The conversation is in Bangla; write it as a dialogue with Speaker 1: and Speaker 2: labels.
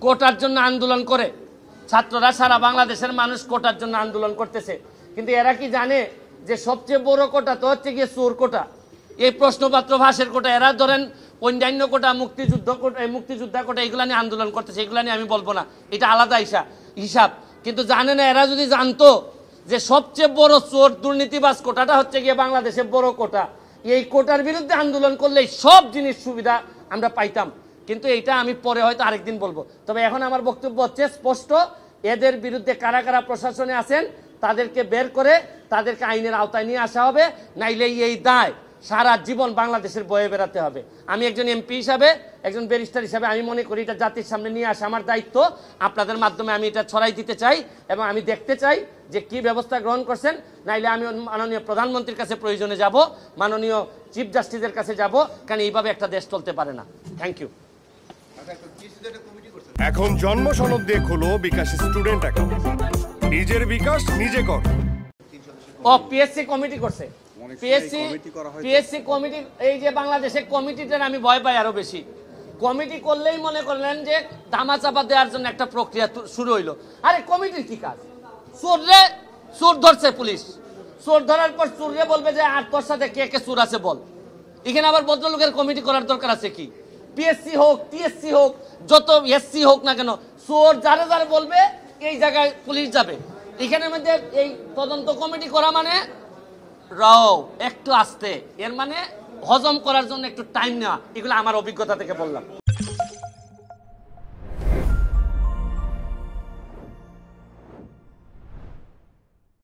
Speaker 1: কোটার জন্য আন্দোলন করে, ছাত্ররা সারা বাংলাদেশের মানুষ কোটার জন্য আন্দোলন করতেছে, কিন্তু এরা কি জানে যে সবচেয়ে বড় কোটা তো হচ্ছে গিয়ে চোর কোটা, এই প্রশ্নপত্র ফাঁসের কোটা। এরা ধরেন অন্যান্য কোটা, মুক্তিযোদ্ধা কোটা, এগুলা নিয়ে আন্দোলন করতেছে, এগুলা নিয়ে আমি বলবো না, এটা আলাদা হিসাব। কিন্তু জানে না, এরা যদি জানতো যে সবচেয়ে বড় চোর দুর্নীতিবাজ কোটাটা হচ্ছে গিয়ে বাংলাদেশের বড় কোটা, এই কোটার বিরুদ্ধে আন্দোলন করলেই সব জিনিস সুবিধা আমরা পাইতাম। কিন্তু এইটা আমি পরে হয়তো আরেকদিন বলবো। তবে এখন আমার বক্তব্য হচ্ছে স্পষ্ট, এদের বিরুদ্ধে কারা কারা প্রশাসনে আছেন তাদেরকে বের করে তাদেরকে আইনের আওতায় নিয়ে আসা হবে, নাইলে এই দায় সারা জীবন বাংলাদেশের বয়ে বেড়াতে হবে। আমি একজন এমপি হিসাবে, একজন ব্যারিস্টার হিসাবে আমি মনে করি এটা জাতির সামনে নিয়ে আসা আমার দায়িত্ব। আপনাদের মাধ্যমে আমি এটা ছড়াই দিতে চাই এবং আমি দেখতে চাই যে কি ব্যবস্থা গ্রহণ করছেন। নাইলে আমি মাননীয় প্রধানমন্ত্রীর কাছে প্রয়োজনে যাব, মাননীয় চিফ জাস্টিসের কাছে যাব, কারণ এইভাবে একটা দেশ চলতে পারে না। Thank you.
Speaker 2: এখন জন্ম সনদ দিয়ে খোলো বিকাশ স্টুডেন্ট অ্যাকাউন্ট, নিজের বিকাশ নিজে কর।
Speaker 1: পিএসসি কমিটি করছে, পিএসসি কমিটি, এই যে বাংলাদেশের কমিটিটার আমি ভয় পাই আরো বেশি। কমিটি করলেই মনে করলেন যে ধামাচাপা দেওয়ার জন্য একটা প্রক্রিয়া শুরু হইলো। আরে কমিটির কি কাজ? চোর ধরছে পুলিশ, চোর ধরার পর চোররে বলবে যে আর তোর সাথে কে কে চোর আছে বল। এখানে আবার ভদ্রলোকের কমিটি করার দরকার আছে কি? পিএসসি হোক, টিএসসি হোক, যত এসসি হোক না কেন, চোর যারে যারে বলবে এই জায়গায় পুলিশ যাবে। এখানের মধ্যে এই তদন্ত কমিটি করা মানে একটু আস্তে, এর মানে হজম করার জন্য একটু টাইম নেওয়া। এগুলো আমার অভিজ্ঞতা থেকে বললাম।